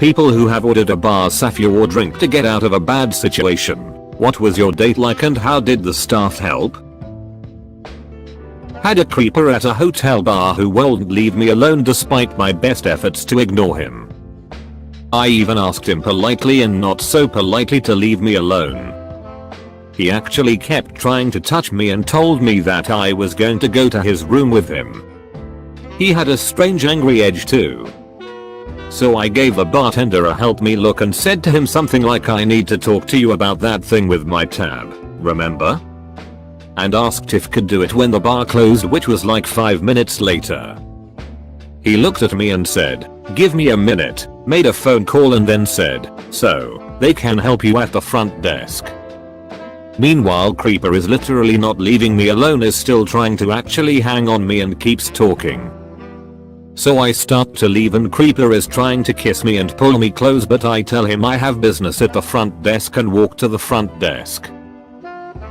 people who have ordered a bar safeword drink to get out of a bad situation. What was your date like and how did the staff help? Had a creeper at a hotel bar who wouldn't leave me alone despite my best efforts to ignore him. I even asked him politely and not so politely to leave me alone. He actually kept trying to touch me and told me that I was going to go to his room with him. He had a strange angry edge too. So I gave the bartender a help me look and said to him something like, I need to talk to you about that thing with my tab, remember? And asked if could do it when the bar closed, which was like 5 minutes later. He looked at me and said, give me a minute, made a phone call and then said, so, they can help you at the front desk. Meanwhile creeper is literally not leaving me alone, is still trying to actually hang on me and keeps talking. So I start to leave and creeper is trying to kiss me and pull me close, but I tell him I have business at the front desk and walk to the front desk.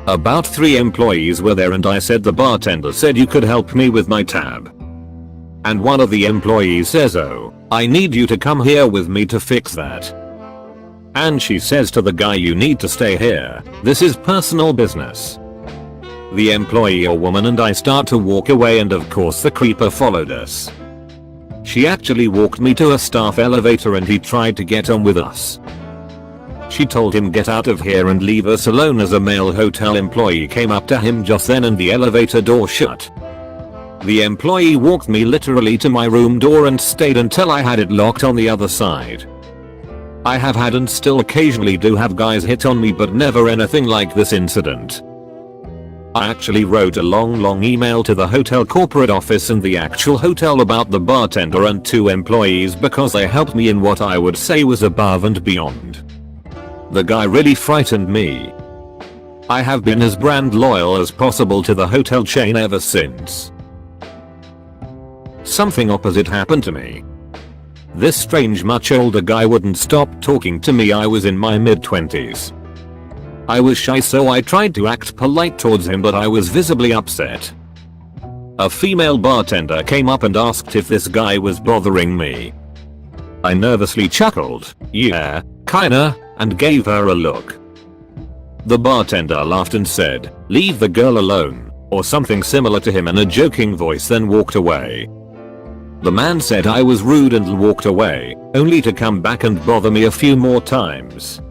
About 3 employees were there and I said the bartender said you could help me with my tab. And one of the employees says, oh, I need you to come here with me to fix that. And she says to the guy, you need to stay here, this is personal business. The employee, a woman, and I start to walk away and of course the creeper followed us. She actually walked me to a staff elevator and he tried to get on with us. She told him get out of here and leave us alone as a male hotel employee came up to him just then and the elevator door shut. The employee walked me literally to my room door and stayed until I had it locked on the other side. I have had and still occasionally do have guys hit on me, but never anything like this incident. I actually wrote a long email to the hotel corporate office and the actual hotel about the bartender and 2 employees because they helped me in what I would say was above and beyond. The guy really frightened me. I have been as brand loyal as possible to the hotel chain ever since. Something opposite happened to me. This strange much older guy wouldn't stop talking to me. I was in my mid-20s. I was shy so I tried to act polite towards him, but I was visibly upset. A female bartender came up and asked if this guy was bothering me. I nervously chuckled, yeah, kinda, and gave her a look. The bartender laughed and said, leave the girl alone, or something similar to him in a joking voice, then walked away. The man said I was rude and walked away, only to come back and bother me a few more times.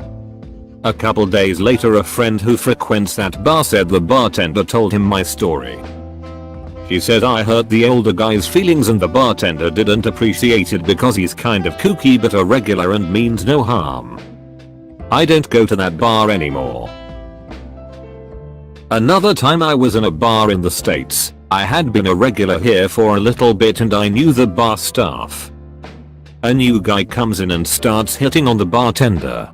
A couple days later a friend who frequents that bar said the bartender told him my story. She said I hurt the older guy's feelings and the bartender didn't appreciate it because he's kind of kooky but a regular and means no harm. I don't go to that bar anymore. Another time I was in a bar in the States. I had been a regular here for a little bit and I knew the bar staff. A new guy comes in and starts hitting on the bartender.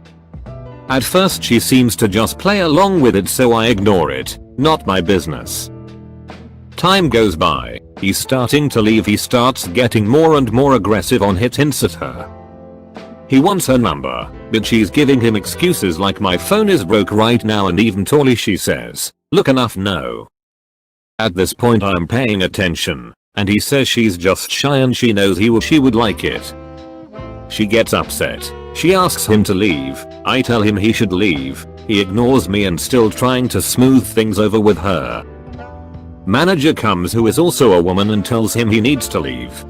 At first she seems to just play along with it, so I ignore it, not my business. Time goes by, he's starting to leave, he starts getting more and more aggressive on hints at her. He wants her number, but she's giving him excuses like my phone is broke right now, and even taller she says, look enough no. At this point I'm paying attention, and he says she's just shy and she knows he or she would like it. She gets upset. She asks him to leave. I tell him he should leave. He ignores me and still trying to smooth things over with her. Manager comes, who is also a woman, and tells him he needs to leave.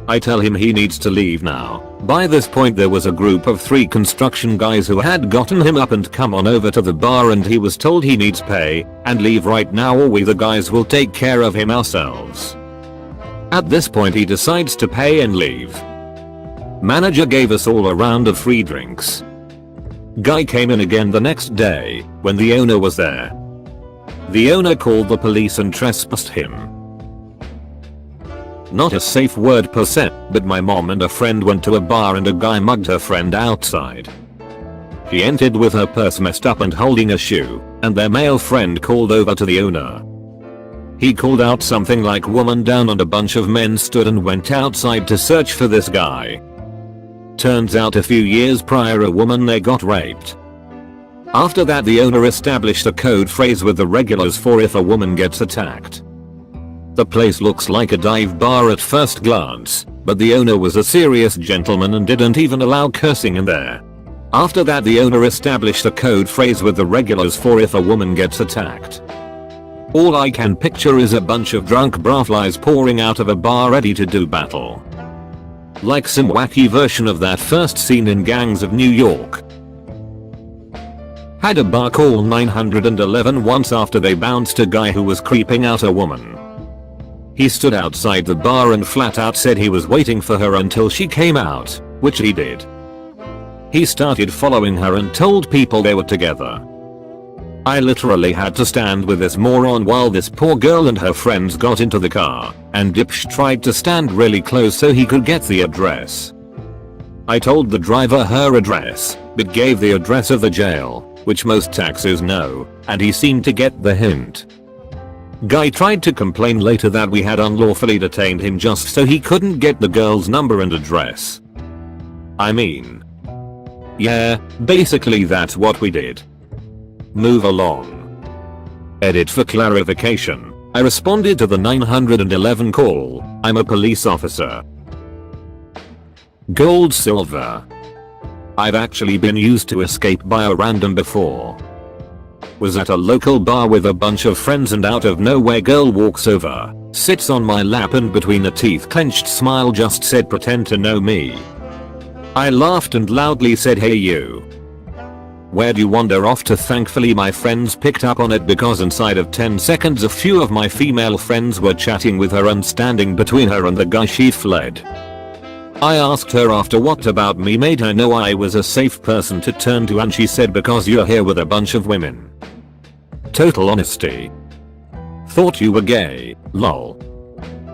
I tell him he needs to leave now. By this point there was a group of 3 construction guys who had gotten him up and come on over to the bar, and he was told he needs pay and leave right now or we the guys will take care of him ourselves. At this point he decides to pay and leave. Manager gave us all a round of free drinks. Guy came in again the next day when the owner was there. The owner called the police and trespassed him. Not a safe word per se, but my mom and a friend went to a bar and a guy mugged her friend outside. She entered with her purse messed up and holding a shoe, and their male friend called over to the owner. He called out something like woman down and a bunch of men stood and went outside to search for this guy. Turns out a few years prior a woman there got raped. After that the owner established a code phrase with the regulars for if a woman gets attacked. The place looks like a dive bar at first glance, but the owner was a serious gentleman and didn't even allow cursing in there. After that, the owner established a code phrase with the regulars for if a woman gets attacked. All I can picture is a bunch of drunk braflies pouring out of a bar ready to do battle. Like some wacky version of that first scene in Gangs of New York. Had a bar call 911 once after they bounced a guy who was creeping out a woman. He stood outside the bar and flat out said he was waiting for her until she came out, which he did. He started following her and told people they were together. I literally had to stand with this moron while this poor girl and her friends got into the car, and Dipsh tried to stand really close so he could get the address. I told the driver her address, but gave the address of the jail, which most taxis know, and he seemed to get the hint. Guy tried to complain later that we had unlawfully detained him just so he couldn't get the girl's number and address. I mean, yeah, basically that's what we did. Move along. Edit for clarification. I responded to the 911 call. I'm a police officer. Gold silver. I've actually been used to escape by a random before. Was at a local bar with a bunch of friends and out of nowhere girl walks over, sits on my lap and between a teeth clenched smile just said pretend to know me. I laughed and loudly said hey you. Where'd you wander off to? Thankfully my friends picked up on it because inside of 10 seconds a few of my female friends were chatting with her and standing between her and the guy she fled. I asked her after what about me made her know I was a safe person to turn to and she said because you're here with a bunch of women. Total honesty. Thought you were gay, lol.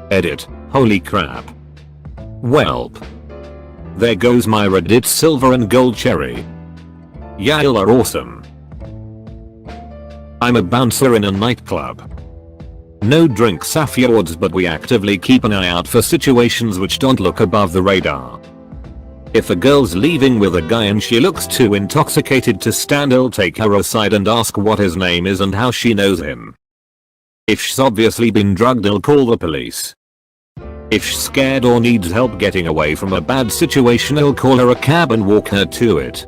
Edit, holy crap. Welp. There goes my Reddit silver and gold cherry. Y'all are awesome. I'm a bouncer in a nightclub. No drink safewords but we actively keep an eye out for situations which don't look above the radar. If a girl's leaving with a guy and she looks too intoxicated to stand, I'll take her aside and ask what his name is and how she knows him. If she's obviously been drugged, I'll call the police. If she's scared or needs help getting away from a bad situation, I'll call her a cab and walk her to it.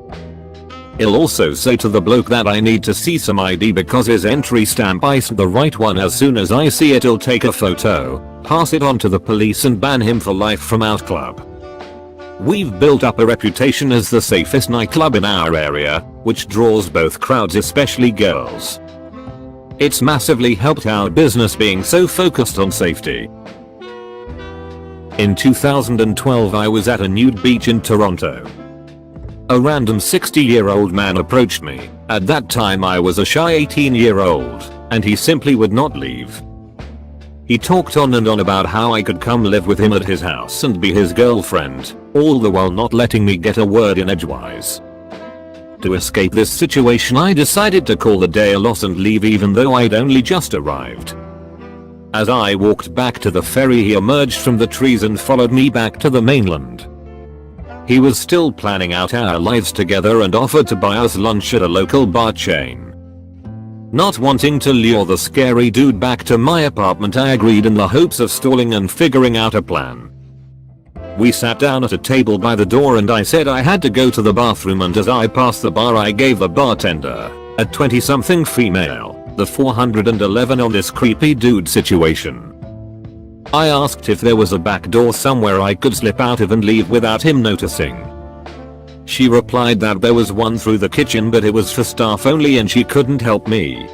I'll also say to the bloke that I need to see some ID because his entry stamp isn't the right one. As soon as I see it, I'll take a photo, pass it on to the police and ban him for life from our club. We've built up a reputation as the safest nightclub in our area, which draws both crowds, especially girls. It's massively helped our business being so focused on safety. In 2012 I was at a nude beach in Toronto. A random 60-year-old man approached me. At that time I was a shy 18-year-old, and he simply would not leave. He talked on and on about how I could come live with him at his house and be his girlfriend, all the while not letting me get a word in edgewise. To escape this situation I decided to call the day a loss and leave even though I'd only just arrived. As I walked back to the ferry he emerged from the trees and followed me back to the mainland. He was still planning out our lives together and offered to buy us lunch at a local bar chain. Not wanting to lure the scary dude back to my apartment, I agreed in the hopes of stalling and figuring out a plan. We sat down at a table by the door and I said I had to go to the bathroom, and as I passed the bar I gave the bartender, a 20-something female, the 411 on this creepy dude situation. I asked if there was a back door somewhere I could slip out of and leave without him noticing. She replied that there was one through the kitchen but it was for staff only and she couldn't help me.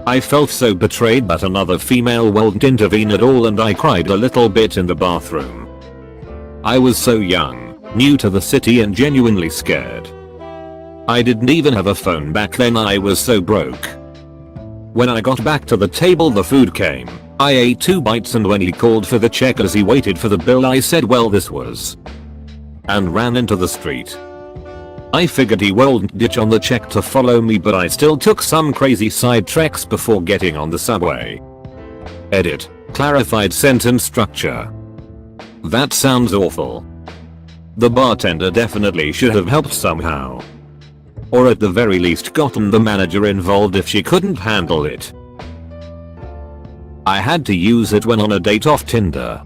I felt so betrayed, but another female wouldn't intervene at all and I cried a little bit in the bathroom. I was so young, new to the city and genuinely scared. I didn't even have a phone back then, I was so broke. When I got back to the table the food came. I ate 2 bites and when he called for the check as he waited for the bill I said well this was, and ran into the street. I figured he wouldn't ditch on the check to follow me, but I still took some crazy side treks before getting on the subway. Edit, clarified sentence structure. That sounds awful. The bartender definitely should have helped somehow. Or at the very least gotten the manager involved if she couldn't handle it. I had to use it when on a date off Tinder.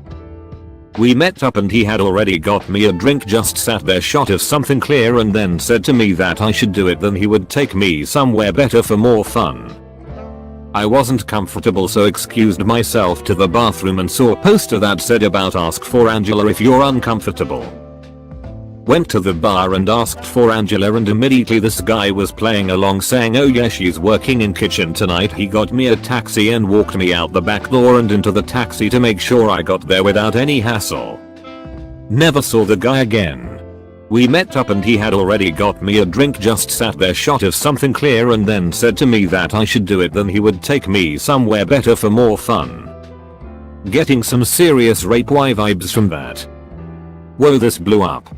We met up and he had already got me a drink, just sat there, shot of something clear, and then said to me that I should do it, then he would take me somewhere better for more fun. I wasn't comfortable, so excused myself to the bathroom and saw a poster that said about ask for Angela if you're uncomfortable. Went to the bar and asked for Angela, and immediately this guy was playing along saying, oh yeah, she's working in kitchen tonight. He got me a taxi and walked me out the back door and into the taxi to make sure I got there without any hassle. Never saw the guy again. We met up and he had already got me a drink, just sat there, shot of something clear, and then said to me that I should do it, then he would take me somewhere better for more fun. Getting some serious rape vibes from that. Whoa, this blew up.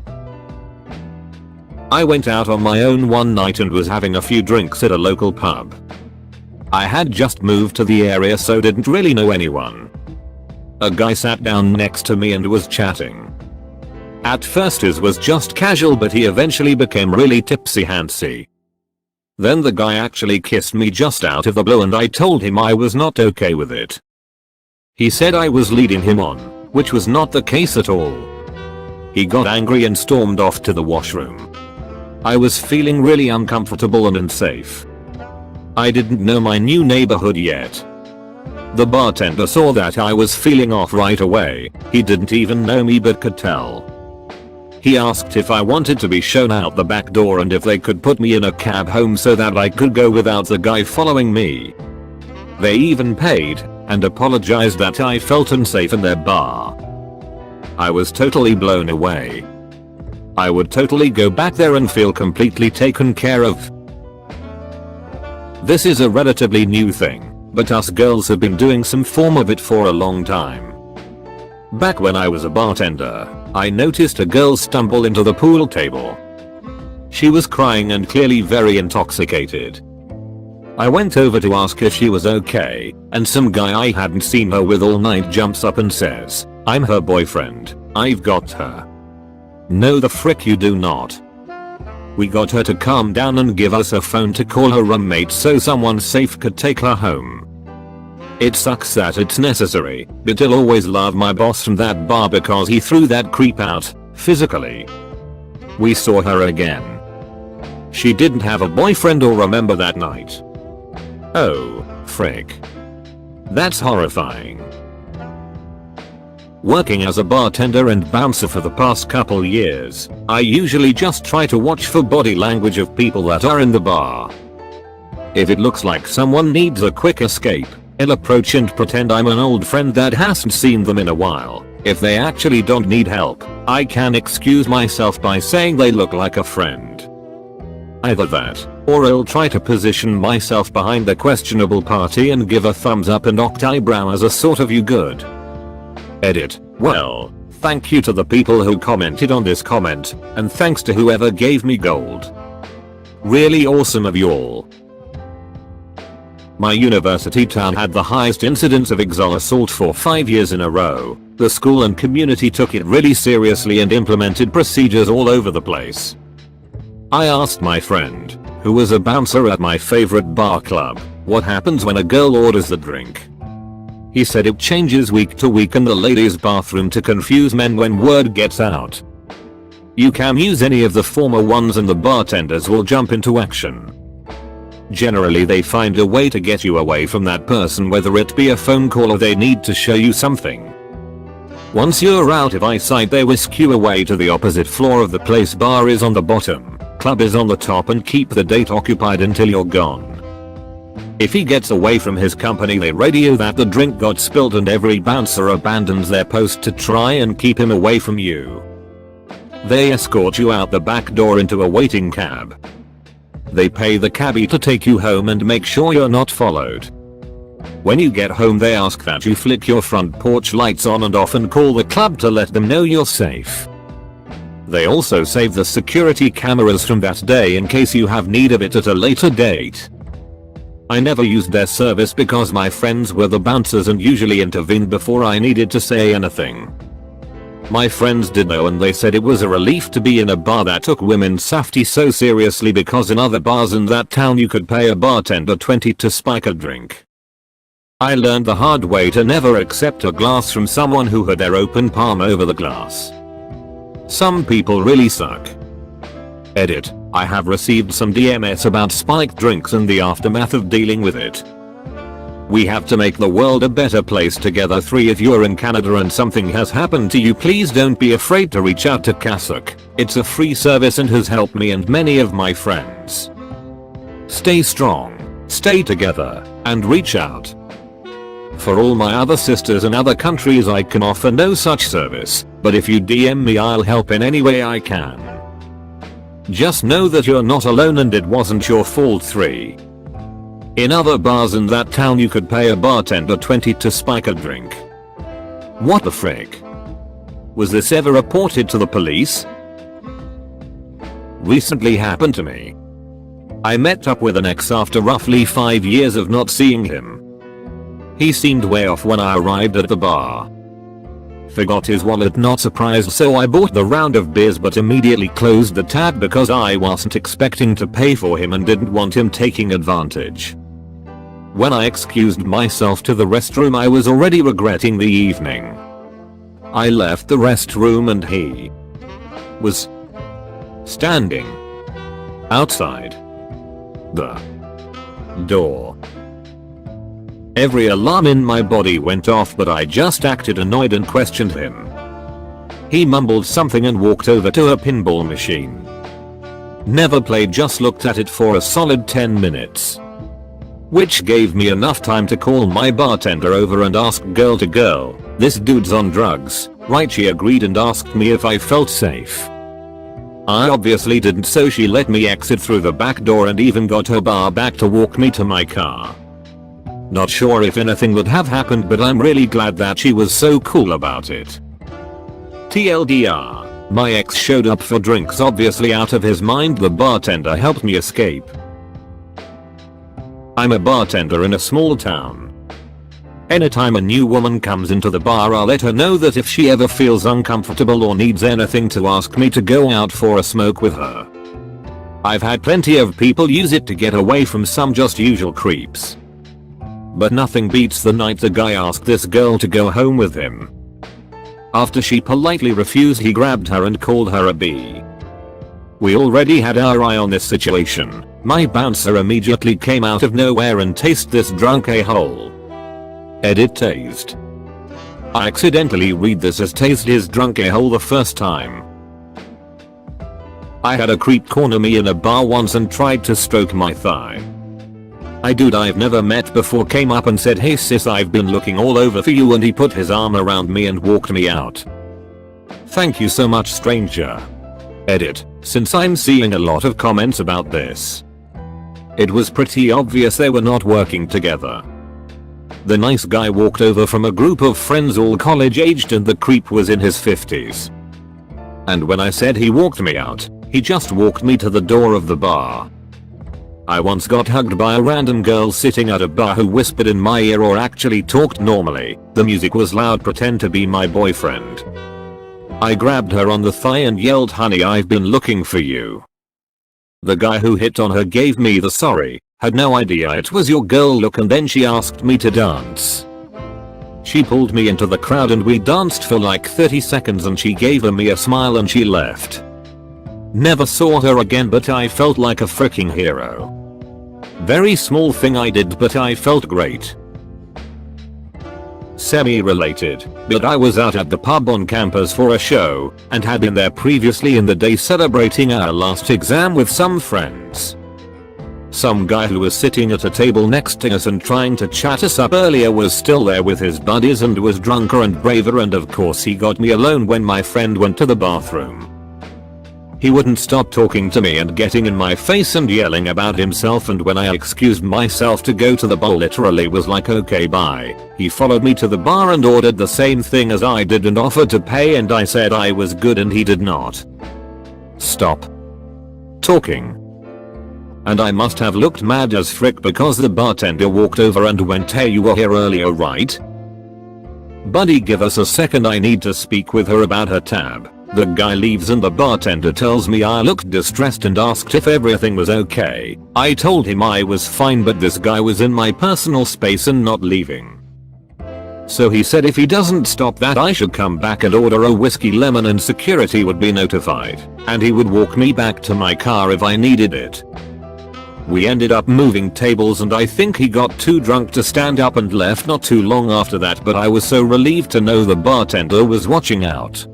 I went out on my own one night and was having a few drinks at a local pub. I had just moved to the area, so didn't really know anyone. A guy sat down next to me and was chatting. At first his was just casual, but he eventually became really tipsy-handsy. Then the guy actually kissed me just out of the blue, and I told him I was not okay with it. He said I was leading him on, which was not the case at all. He got angry and stormed off to the washroom. I was feeling really uncomfortable and unsafe. I didn't know my new neighborhood yet. The bartender saw that I was feeling off right away. He didn't even know me but could tell. He asked if I wanted to be shown out the back door and if they could put me in a cab home so that I could go without the guy following me. They even paid and apologized that I felt unsafe in their bar. I was totally blown away. I would totally go back there and feel completely taken care of. This is a relatively new thing, but us girls have been doing some form of it for a long time. Back when I was a bartender, I noticed a girl stumble into the pool table. She was crying and clearly very intoxicated. I went over to ask if she was okay, and some guy I hadn't seen her with all night jumps up and says, "I'm her boyfriend, I've got her." No, the frick you do not. We got her to calm down and give us a phone to call her roommate so someone safe could take her home. It sucks that it's necessary, but I'll always love my boss from that bar because he threw that creep out, physically. We saw her again. She didn't have a boyfriend or remember that night. Oh, frick. That's horrifying. Working as a bartender and bouncer for the past couple years, I usually just try to watch for body language of people that are in the bar. If it looks like someone needs a quick escape, I'll approach and pretend I'm an old friend that hasn't seen them in a while. If they actually don't need help, I can excuse myself by saying they look like a friend. Either that, or I'll try to position myself behind the questionable party and give a thumbs up and oct eyebrow as a sort of "you good." Edit. Well, thank you to the people who commented on this comment, and thanks to whoever gave me gold. Really awesome of you all. My university town had the highest incidence of sexual assault for 5 years in a row. The school and community took it really seriously and implemented procedures all over the place. I asked my friend, who was a bouncer at my favorite bar club, what happens when a girl orders the drink. He said it changes week to week in the ladies' bathroom to confuse men when word gets out. You can use any of the former ones and the bartenders will jump into action. Generally they find a way to get you away from that person, whether it be a phone call or they need to show you something. Once you're out of eyesight they whisk you away to the opposite floor of the place. Bar is on the bottom, club is on the top, and keep the date occupied until you're gone. If he gets away from his company they radio that the drink got spilled and every bouncer abandons their post to try and keep him away from you. They escort you out the back door into a waiting cab. They pay the cabbie to take you home and make sure you're not followed. When you get home they ask that you flick your front porch lights on and off and call the club to let them know you're safe. They also save the security cameras from that day in case you have need of it at a later date. I never used their service because my friends were the bouncers and usually intervened before I needed to say anything. My friends did know and they said it was a relief to be in a bar that took women's safety so seriously, because in other bars in that town you could pay a bartender $20 to spike a drink. I learned the hard way to never accept a glass from someone who had their open palm over the glass. Some people really suck. Edit. I have received some DMS about spiked drinks and the aftermath of dealing with it. We have to make the world a better place together. 3. If you're in Canada and something has happened to you, please don't be afraid to reach out to Kasuk. It's a free service and has helped me and many of my friends. Stay strong, stay together, and reach out. For all my other sisters in other countries, I can offer no such service, but if you DM me, I'll help in any way I can. Just know that you're not alone and it wasn't your fault. 3. In other bars in that town, you could pay a bartender $20 to spike a drink. What the frick? Was this ever reported to the police? Recently happened to me. I met up with an ex after roughly 5 years of not seeing him. He seemed way off when I arrived at the bar. Forgot his wallet, not surprised, so I bought the round of beers but immediately closed the tab because I wasn't expecting to pay for him and didn't want him taking advantage. When I excused myself to the restroom, I was already regretting the evening. I left the restroom and he was standing outside the door. Every alarm in my body went off, but I just acted annoyed and questioned him. He mumbled something and walked over to a pinball machine. Never played, just looked at it for a solid 10 minutes. Which gave me enough time to call my bartender over and ask girl to girl, "This dude's on drugs, right?" She agreed and asked me if I felt safe. I obviously didn't, so she let me exit through the back door and even got her bar back to walk me to my car. Not sure if anything would have happened, but I'm really glad that she was so cool about it. TLDR, my ex showed up for drinks, obviously out of his mind. The bartender helped me escape. I'm a bartender in a small town. Anytime a new woman comes into the bar, I'll let her know that if she ever feels uncomfortable or needs anything, to ask me to go out for a smoke with her. I've had plenty of people use it to get away from some just usual creeps. But nothing beats the night the guy asked this girl to go home with him. After she politely refused, he grabbed her and called her a B. We already had our eye on this situation. My bouncer immediately came out of nowhere and tased this drunk a-hole. Edit tased. I accidentally read this as tased his drunk a-hole the first time. I had a creep corner me in a bar once and tried to stroke my thigh. A dude I've never met before came up and said, "Hey sis, I've been looking all over for you," and he put his arm around me and walked me out. Thank you so much, stranger. Edit. Since I'm seeing a lot of comments about this, it was pretty obvious they were not working together. The nice guy walked over from a group of friends all college aged and the creep was in his 50s. And when I said he walked me out, he just walked me to the door of the bar. I once got hugged by a random girl sitting at a bar who whispered in my ear, or actually talked normally. The music was loud, pretend to be my boyfriend. I grabbed her on the thigh and yelled, "Honey, I've been looking for you." The guy who hit on her gave me the sorry, "Had no idea it was your girl" look, and then she asked me to dance. She pulled me into the crowd and we danced for like 30 seconds and she gave me a smile and she left. Never saw her again, but I felt like a freaking hero. Very small thing I did, but I felt great. Semi-related, but I was out at the pub on campus for a show and had been there previously in the day celebrating our last exam with some friends. Some guy who was sitting at a table next to us and trying to chat us up earlier was still there with his buddies and was drunker and braver, and of course he got me alone when my friend went to the bathroom. He wouldn't stop talking to me and getting in my face and yelling about himself, and when I excused myself to go to the bar, literally was like, "Okay, bye." He followed me to the bar and ordered the same thing as I did and offered to pay, and I said I was good and he did not stop talking. And I must have looked mad as frick because the bartender walked over and went, "Hey, you were here earlier, right? Buddy, give us a second, I need to speak with her about her tab." The guy leaves and the bartender tells me I looked distressed and asked if everything was okay. I told him I was fine, but this guy was in my personal space and not leaving. So he said if he doesn't stop that I should come back and order a whiskey lemon and security would be notified, and he would walk me back to my car if I needed it. We ended up moving tables and I think he got too drunk to stand up and left not too long after that, but I was so relieved to know the bartender was watching out.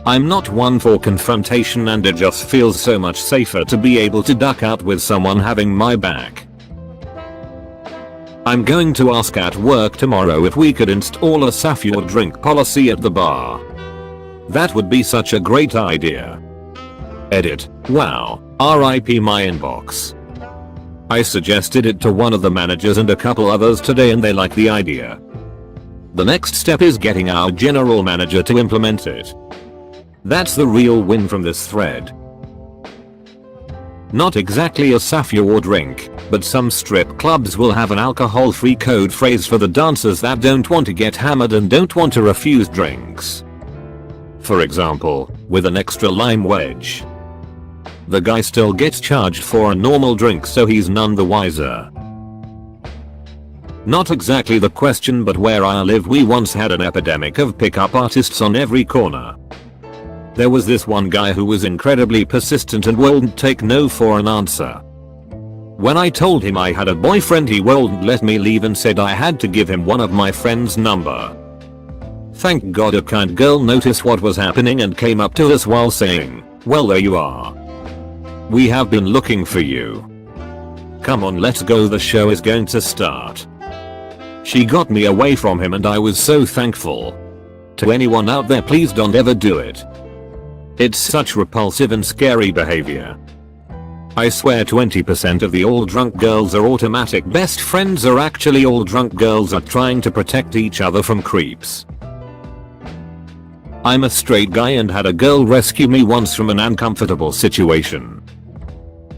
I'm not one for confrontation and it just feels so much safer to be able to duck out with someone having my back. I'm going to ask at work tomorrow if we could install a safeword drink policy at the bar. That would be such a great idea. Edit. Wow. RIP my inbox. I suggested it to one of the managers and a couple others today and they like the idea. The next step is getting our general manager to implement it. That's the real win from this thread. Not exactly a safeword drink, but some strip clubs will have an alcohol-free code phrase for the dancers that don't want to get hammered and don't want to refuse drinks. For example, with an extra lime wedge. The guy still gets charged for a normal drink, so he's none the wiser. Not exactly the question, but where I live we once had an epidemic of pickup artists on every corner. There was this one guy who was incredibly persistent and wouldn't take no for an answer. When I told him I had a boyfriend he wouldn't let me leave and said I had to give him one of my friend's number. Thank God a kind girl noticed what was happening and came up to us while saying, "Well, there you are. We have been looking for you. Come on, let's go, the show is going to start." She got me away from him and I was so thankful. To anyone out there, please don't ever do it. It's such repulsive and scary behavior. I swear 20% of the all drunk girls are automatic best friends are actually all drunk girls are trying to protect each other from creeps. I'm a straight guy and had a girl rescue me once from an uncomfortable situation.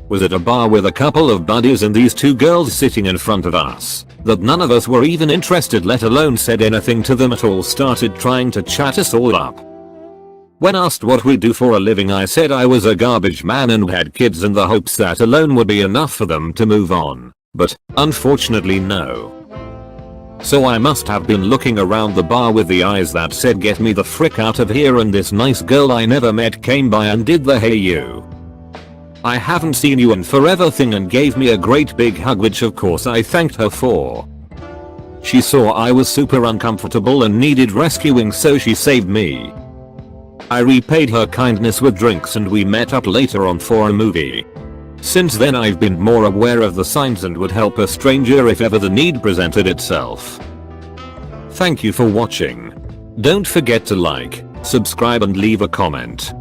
Was at a bar with a couple of buddies and these two girls sitting in front of us that none of us were even interested, let alone said anything to them at all, started trying to chat us all up. When asked what we do for a living I said I was a garbage man and had kids in the hopes that alone would be enough for them to move on, but unfortunately no. So I must have been looking around the bar with the eyes that said get me the frick out of here, and this nice girl I never met came by and did the "Hey you, I haven't seen you in forever" thing and gave me a great big hug, which of course I thanked her for. She saw I was super uncomfortable and needed rescuing, so she saved me. I repaid her kindness with drinks and we met up later on for a movie. Since then I've been more aware of the signs and would help a stranger if ever the need presented itself. Thank you for watching. Don't forget to like, subscribe and leave a comment.